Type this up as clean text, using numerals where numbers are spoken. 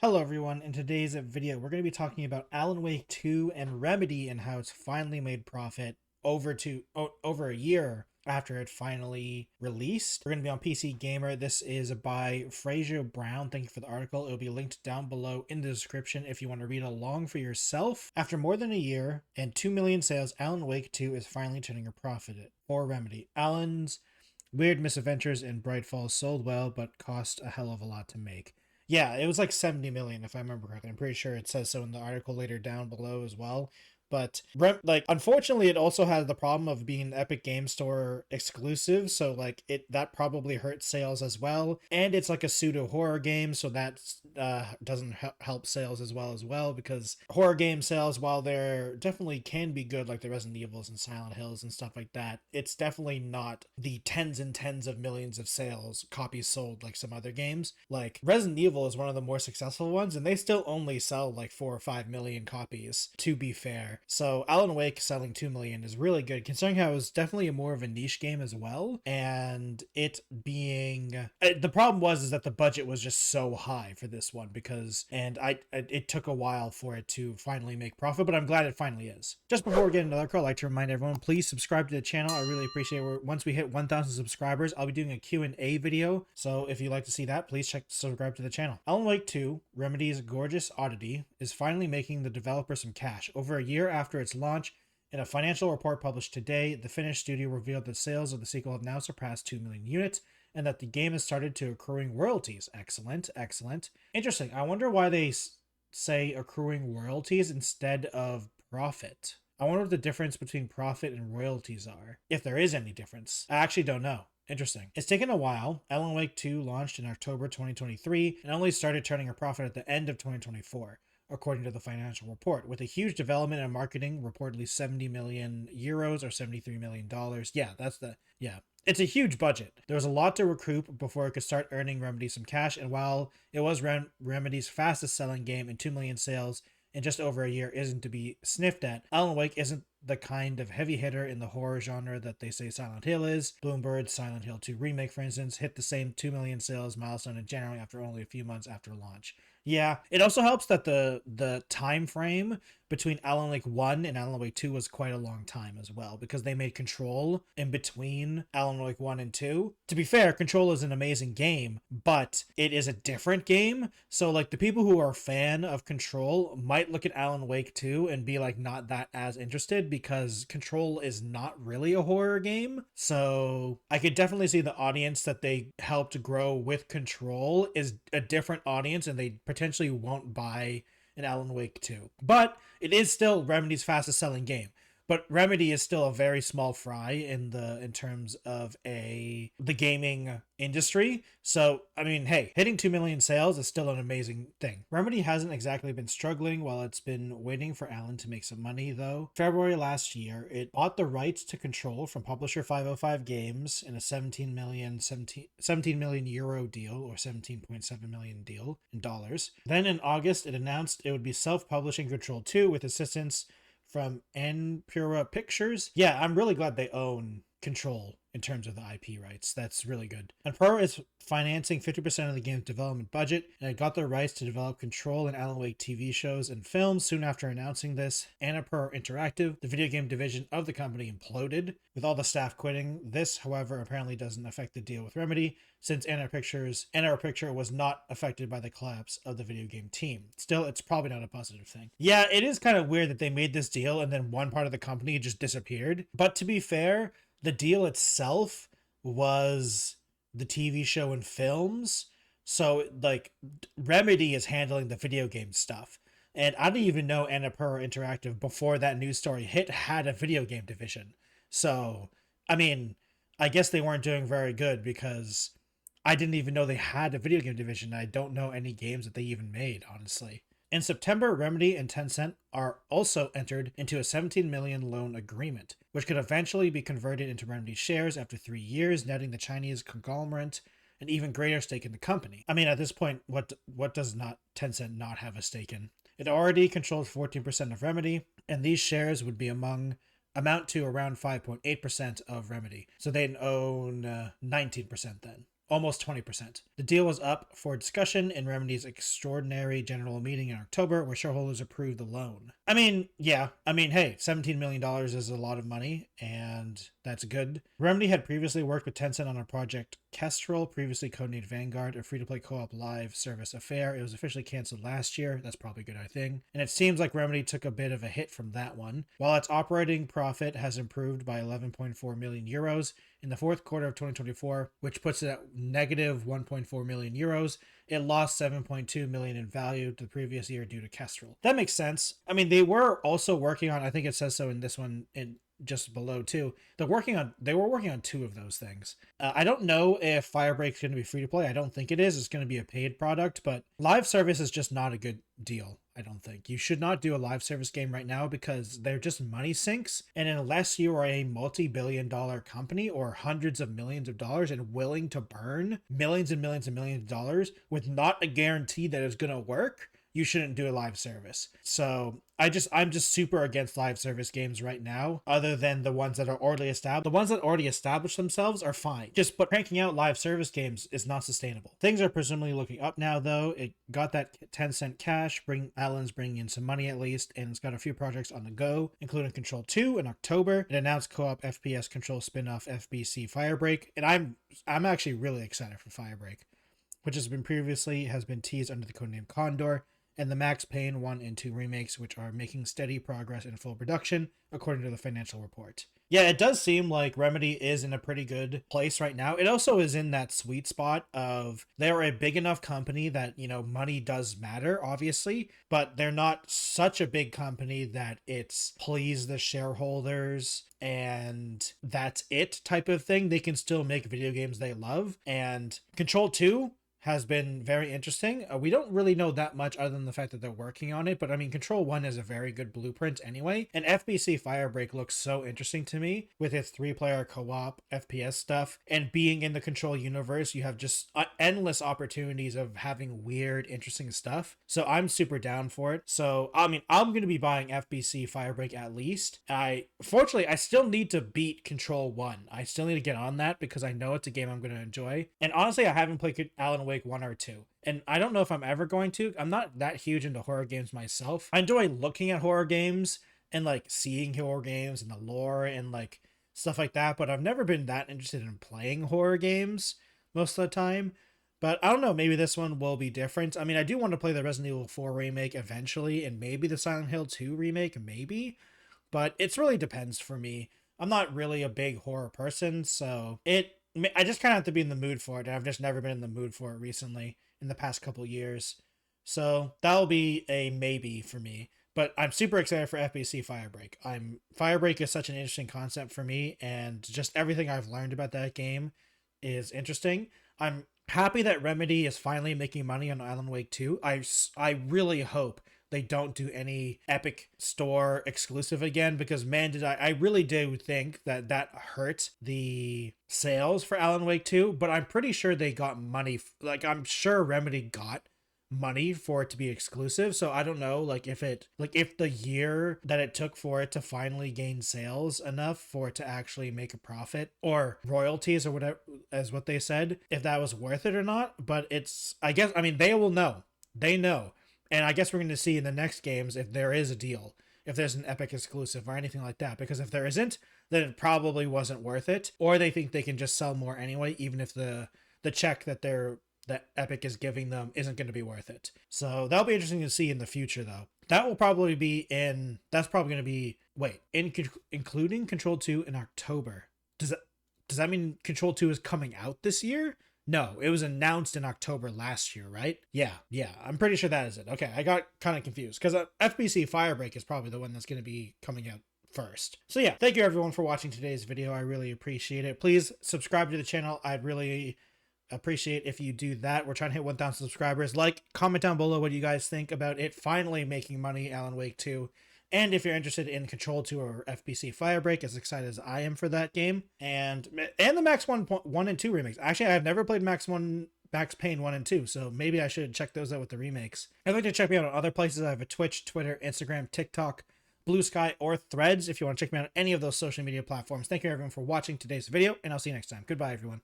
Hello everyone, in today's video we're going to be talking about Alan Wake 2 and Remedy and how it's finally made profit over a year after it finally released. We're going to be on PC Gamer. This is by Fraser Brown. Thank you for the article. It'll be linked down below in the description if you want to read along for yourself. After more than a year and 2 million sales, Alan Wake 2 is finally turning a profit for Remedy. Alan's Weird Misadventures in Bright Falls sold well but cost a hell of a lot to make. Yeah, it was like 70 million if I remember correctly. I'm pretty sure it says so in the article later down below as well. But unfortunately, it also has the problem of being Epic Game Store exclusive, so like that probably hurts sales as well. And it's like a pseudo horror game, so that doesn't help sales as well because horror game sales, while they're definitely can be good, like the Resident Evils and Silent Hills and stuff like that, it's definitely not the tens and tens of millions of sales copies sold like some other games. Like Resident Evil is one of the more successful ones, and they still only sell like 4 or 5 million copies, to be fair. So Alan Wake selling 2 million is really good, considering how it was definitely more of a niche game as well. And it being the problem is that the budget was just so high for this one it took a while for it to finally make profit, but I'm glad it finally is. Just before we get into the article, I'd like to remind everyone, please subscribe to the channel. I really appreciate it. Once we hit 1,000 subscribers, I'll be doing a Q&A video. So if you'd like to see that, please subscribe to the channel. Alan Wake 2, Remedy's gorgeous oddity, is finally making the developer some cash. Over a year after its launch, in a financial report published today, the Finnish studio revealed that sales of the sequel have now surpassed 2 million units and that the game has started to accruing royalties. Excellent. Interesting. I wonder why they say accruing royalties instead of profit. I wonder what the difference between profit and royalties are, if there is any difference. I actually don't know. Interesting. It's taken a while. Alan Wake 2 launched in October 2023 and only started turning a profit at the end of 2024. According to the financial report, with a huge development and marketing, reportedly 70 million euros or $73 million. Yeah, it's a huge budget. There was a lot to recoup before it could start earning Remedy some cash, and while it was Remedy's fastest selling game in 2 million sales in just over a year isn't to be sniffed at, Alan Wake isn't the kind of heavy hitter in the horror genre that they say Silent Hill is. Bloombird's Silent Hill 2 remake, for instance, hit the same 2 million sales milestone in January after only a few months after launch. Yeah, it also helps that the time frame between Alan Wake 1 and Alan Wake 2 was quite a long time as well, because they made Control in between Alan Wake 1 and 2. To be fair, Control is an amazing game, but it is a different game. So like the people who are a fan of Control might look at Alan Wake 2 and be like not that as interested, because Control is not really a horror game. So I could definitely see the audience that they helped grow with Control is a different audience, and they potentially won't buy an Alan Wake 2. But it is still Remedy's fastest selling game. But Remedy is still a very small fry in terms of the gaming industry. So, I mean, hey, hitting 2 million sales is still an amazing thing. Remedy hasn't exactly been struggling while it's been waiting for Alan to make some money, though. February last year, it bought the rights to Control from publisher 505 Games in a 17 million euro deal, or 17.7 million deal in dollars. Then in August, it announced it would be self-publishing Control 2 with assistance from annapurna Pictures. Yeah, I'm really glad they own Control in terms of the IP rights. That's really good. annapurna is financing 50% of the game's development budget, and it got the rights to develop Control and Alan Wake TV shows and films. Soon after announcing this, Annapurna Interactive, the video game division of the company, imploded, with all the staff quitting. This, however, apparently doesn't affect the deal with Remedy, since Annapurna Picture was not affected by the collapse of the video game team. Still, it's probably not a positive thing. Yeah, it is kind of weird that they made this deal and then one part of the company just disappeared. But to be fair, the deal itself was the TV show and films. So, like, Remedy is handling the video game stuff. And I didn't even know Annapurna Interactive, before that news story hit, had a video game division. So, I mean, I guess they weren't doing very good, because I didn't even know they had a video game division. I don't know any games that they even made, honestly. In September, Remedy and Tencent are also entered into a 17 million loan agreement, which could eventually be converted into Remedy shares after 3 years, netting the Chinese conglomerate an even greater stake in the company. I mean, at this point, what does not Tencent not have a stake in? It already controls 14% of Remedy, and these shares would be amount to around 5.8% of Remedy. So they'd own 19% then. almost 20%. The deal was up for discussion in Remedy's extraordinary general meeting in October, where shareholders approved the loan. I mean, yeah. I mean, hey, $17 million is a lot of money, and that's good. Remedy had previously worked with Tencent on a project Kestrel, previously codenamed Vanguard, a free-to-play co-op live service affair. It was officially canceled last year. That's probably a good thing. And it seems like Remedy took a bit of a hit from that one. While its operating profit has improved by 11.4 million euros in the fourth quarter of 2024, which puts it at negative 1.4 million euros, it lost 7.2 million in value to the previous year due to Kestrel. That makes sense. I mean, they were also working on, I think it says so in this one, in just below too. They were working on two of those things. I don't know if Firebreak's going to be free to play. I don't think it is. It's going to be a paid product, but live service is just not a good deal. I don't think you should not do a live service game right now because they're just money sinks. And unless you are a multi-billion-dollar company or hundreds of millions of dollars and willing to burn millions and millions and millions of dollars with not a guarantee that it's going to work, you shouldn't do a live service. So I'm just super against live service games right now, other than the ones that are already established. The ones that already established themselves are fine. But cranking out live service games is not sustainable. Things are presumably looking up now, though. It got that tencent cash, Alan's bringing in some money at least, and it's got a few projects on the go, including Control 2 in October. It announced co-op FPS Control spin-off FBC Firebreak, and I'm actually really excited for Firebreak, which has been teased under the codename Condor, and the Max Payne 1 and 2 remakes, which are making steady progress in full production, according to the financial report. Yeah, it does seem like Remedy is in a pretty good place right now. It also is in that sweet spot of they're a big enough company that, money does matter, obviously, but they're not such a big company that it's please the shareholders and that's it type of thing. They can still make video games they love. And Control 2 has been very interesting. We don't really know that much other than the fact that they're working on it, but I mean, Control 1 is a very good blueprint anyway, and FBC Firebreak looks so interesting to me with its 3-player co-op FPS stuff, and being in the Control universe, you have just endless opportunities of having weird, interesting stuff, so I'm super down for it. So, I mean, I'm going to be buying FBC Firebreak at least. Fortunately, I still need to beat Control 1. I still need to get on that because I know it's a game I'm going to enjoy, and honestly, I haven't played Alan Wake 1 or 2. And I don't know if I'm ever going to. I'm not that huge into horror games myself. I enjoy looking at horror games and like seeing horror games and the lore and like stuff like that, but I've never been that interested in playing horror games most of the time. But I don't know, maybe this one will be different. I mean, I do want to play the Resident Evil 4 remake eventually, and maybe the Silent Hill 2 remake, maybe. But it really depends for me. I'm not really a big horror person, so I just kind of have to be in the mood for it, and I've just never been in the mood for it recently in the past couple years. So that'll be a maybe for me. But I'm super excited for FBC Firebreak. Firebreak is such an interesting concept for me, and just everything I've learned about that game is interesting. I'm happy that Remedy is finally making money on Alan Wake 2. I really hope they don't do any Epic Store exclusive again, because man, I really do think that hurt the sales for Alan Wake 2, but I'm pretty sure they got money. Like, I'm sure Remedy got money for it to be exclusive, so I don't know, if the year that it took for it to finally gain sales enough for it to actually make a profit or royalties or whatever, as what they said, if that was worth it or not. But they will know. They know. And I guess we're going to see in the next games if there is a deal, if there's an Epic exclusive or anything like that. Because if there isn't, then it probably wasn't worth it. Or they think they can just sell more anyway, even if the check that Epic is giving them isn't going to be worth it. So that'll be interesting to see in the future, though. That will probably be that's probably going to be, including Control 2 in October. Does that mean Control 2 is coming out this year? No, it was announced in October last year, right? Yeah, I'm pretty sure that is it. Okay, I got kind of confused because FBC Firebreak is probably the one that's going to be coming out first. So yeah, thank you everyone for watching today's video. I really appreciate it. Please subscribe to the channel. I'd really appreciate if you do that. We're trying to hit 1,000 subscribers. Comment down below what you guys think about it finally making money, Alan Wake 2. And if you're interested in Control 2 or FBC Firebreak, as excited as I am for that game, and the Max 1 and 2 remakes. Actually, I've never played Max Payne 1 and 2, so maybe I should check those out with the remakes. If you'd like to check me out on other places, I have a Twitch, Twitter, Instagram, TikTok, Blue Sky, or Threads if you want to check me out on any of those social media platforms. Thank you everyone for watching today's video, and I'll see you next time. Goodbye, everyone.